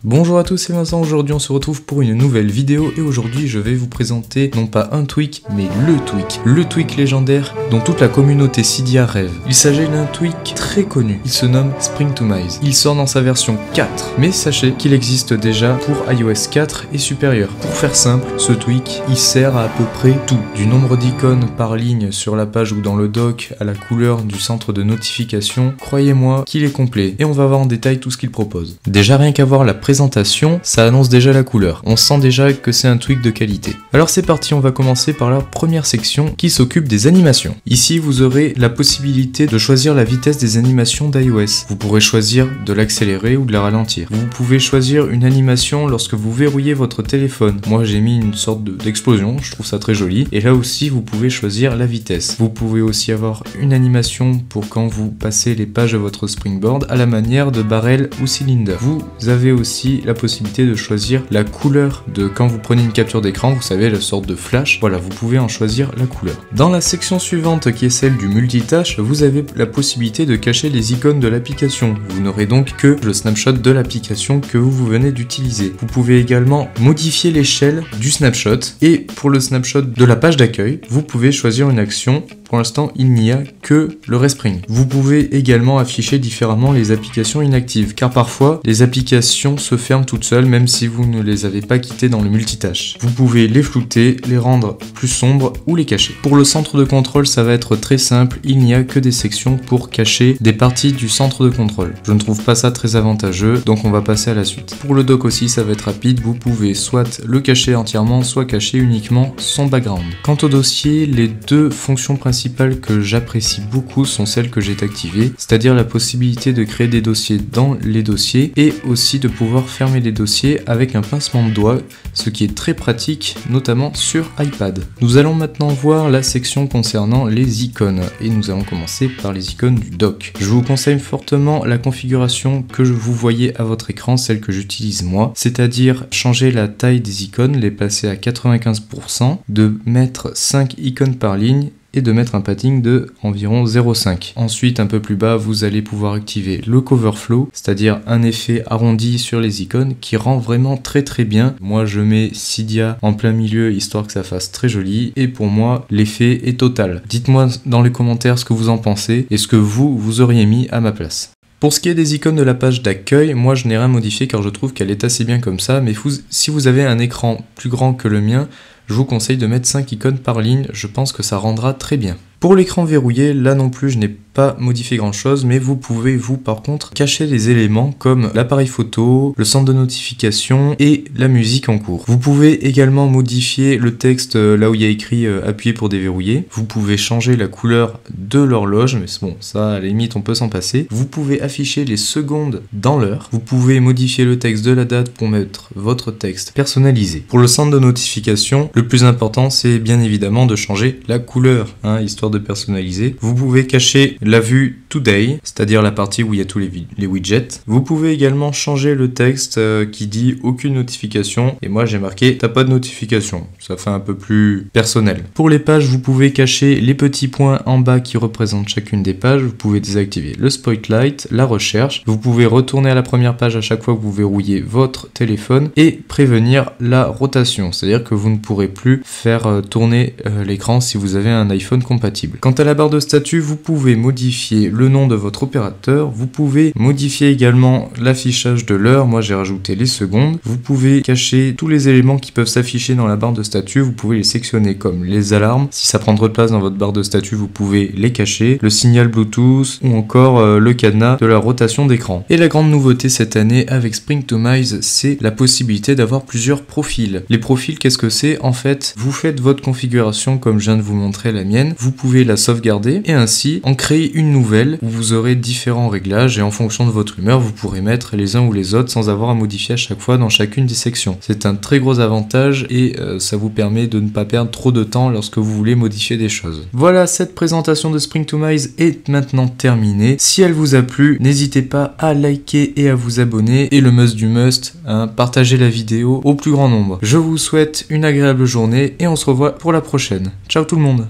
Bonjour à tous, c'est Vincent, aujourd'hui on se retrouve pour une nouvelle vidéo et aujourd'hui je vais vous présenter non pas un tweak mais le tweak légendaire dont toute la communauté Cydia rêve. Il s'agit d'un tweak très connu, il se nomme Spring2Mize. Il sort dans sa version 4, mais sachez qu'il existe déjà pour iOS 4 et supérieur. Pour faire simple, ce tweak il sert à peu près tout, du nombre d'icônes par ligne sur la page ou dans le dock à la couleur du centre de notification. Croyez-moi qu'il est complet et on va voir en détail tout ce qu'il propose. Déjà rien qu'à voir la présentation, ça annonce déjà la couleur. On sent déjà que c'est un tweak de qualité. Alors c'est parti, on va commencer par la première section qui s'occupe des animations. Ici vous aurez la possibilité de choisir la vitesse des animations d'iOS. Vous pourrez choisir de l'accélérer ou de la ralentir. Vous pouvez choisir une animation lorsque vous verrouillez votre téléphone. Moi j'ai mis une sorte d'explosion, je trouve ça très joli. Et là aussi vous pouvez choisir la vitesse. Vous pouvez aussi avoir une animation pour quand vous passez les pages de votre Springboard à la manière de barrel ou cylinder. Vous avez aussi la possibilité de choisir la couleur de quand vous prenez une capture d'écran, vous savez, la sorte de flash. Voilà, vous pouvez en choisir la couleur. Dans la section suivante qui est celle du multitâche, vous avez la possibilité de cacher les icônes de l'application. Vous n'aurez donc que le snapshot de l'application que vous venez d'utiliser. Vous pouvez également modifier l'échelle du snapshot et pour le snapshot de la page d'accueil, vous pouvez choisir une action. Pour l'instant, il n'y a que le respring. Vous pouvez également afficher différemment les applications inactives, car parfois, les applications se ferment toutes seules, même si vous ne les avez pas quittées dans le multitâche. Vous pouvez les flouter, les rendre plus sombres ou les cacher. Pour le centre de contrôle, ça va être très simple, il n'y a que des sections pour cacher des parties du centre de contrôle. Je ne trouve pas ça très avantageux, donc on va passer à la suite. Pour le dock aussi, ça va être rapide, vous pouvez soit le cacher entièrement, soit cacher uniquement son background. Quant au dossier, les deux fonctions principales que j'apprécie beaucoup sont celles que j'ai activées, c'est-à-dire la possibilité de créer des dossiers dans les dossiers et aussi de pouvoir fermer les dossiers avec un pincement de doigt, ce qui est très pratique, notamment sur iPad. Nous allons maintenant voir la section concernant les icônes et nous allons commencer par les icônes du dock. Je vous conseille fortement la configuration que vous voyez à votre écran, celle que j'utilise moi, c'est-à-dire changer la taille des icônes, les passer à 95%, de mettre 5 icônes par ligne et de mettre un padding de environ 0,5. Ensuite, un peu plus bas, vous allez pouvoir activer le cover flow, c'est-à-dire un effet arrondi sur les icônes qui rend vraiment très bien. Moi, je mets Cydia en plein milieu histoire que ça fasse très joli et pour moi, l'effet est total. Dites-moi dans les commentaires ce que vous en pensez et ce que vous auriez mis à ma place. Pour ce qui est des icônes de la page d'accueil, moi je n'ai rien modifié car je trouve qu'elle est assez bien comme ça, mais si vous avez un écran plus grand que le mien, je vous conseille de mettre 5 icônes par ligne, je pense que ça rendra très bien. Pour l'écran verrouillé, là non plus je n'ai pas modifié grand chose, mais vous pouvez par contre cacher les éléments comme l'appareil photo, le centre de notification et la musique en cours. Vous pouvez également modifier le texte là où il y a écrit appuyez pour déverrouiller. Vous pouvez changer la couleur de l'horloge, mais bon ça à la limite on peut s'en passer. Vous pouvez afficher les secondes dans l'heure. Vous pouvez modifier le texte de la date pour mettre votre texte personnalisé. Pour le centre de notification, le plus important c'est bien évidemment de changer la couleur, histoire de personnaliser. Vous pouvez cacher la vue Today, c'est-à-dire la partie où il y a tous les widgets. Vous pouvez également changer le texte qui dit aucune notification et moi j'ai marqué t'as pas de notification. Ça fait un peu plus personnel. Pour les pages, vous pouvez cacher les petits points en bas qui représentent chacune des pages. Vous pouvez désactiver le spotlight, la recherche. Vous pouvez retourner à la première page à chaque fois que vous verrouillez votre téléphone et prévenir la rotation, c'est-à-dire que vous ne pourrez plus faire tourner l'écran si vous avez un iPhone compatible. Quant à la barre de statut, vous pouvez modifier le nom de votre opérateur, vous pouvez modifier également l'affichage de l'heure, moi j'ai rajouté les secondes, vous pouvez cacher tous les éléments qui peuvent s'afficher dans la barre de statut, vous pouvez les sectionner comme les alarmes, si ça prend trop de place dans votre barre de statut, vous pouvez les cacher, le signal Bluetooth ou encore le cadenas de la rotation d'écran. Et la grande nouveauté cette année avec Spring2Mize, c'est la possibilité d'avoir plusieurs profils. Les profils, qu'est-ce que c'est? En fait, vous faites votre configuration comme je viens de vous montrer la mienne, vous pouvez la sauvegarder et ainsi en créer une nouvelle où vous aurez différents réglages et en fonction de votre humeur vous pourrez mettre les uns ou les autres sans avoir à modifier à chaque fois dans chacune des sections. C'est un très gros avantage et ça vous permet de ne pas perdre trop de temps lorsque vous voulez modifier des choses. Voilà, cette présentation de Spring2Mize est maintenant terminée. Si elle vous a plu, n'hésitez pas à liker et à vous abonner et le must du must, partagez la vidéo au plus grand nombre. Je vous souhaite une agréable journée et on se revoit pour la prochaine. Ciao tout le monde!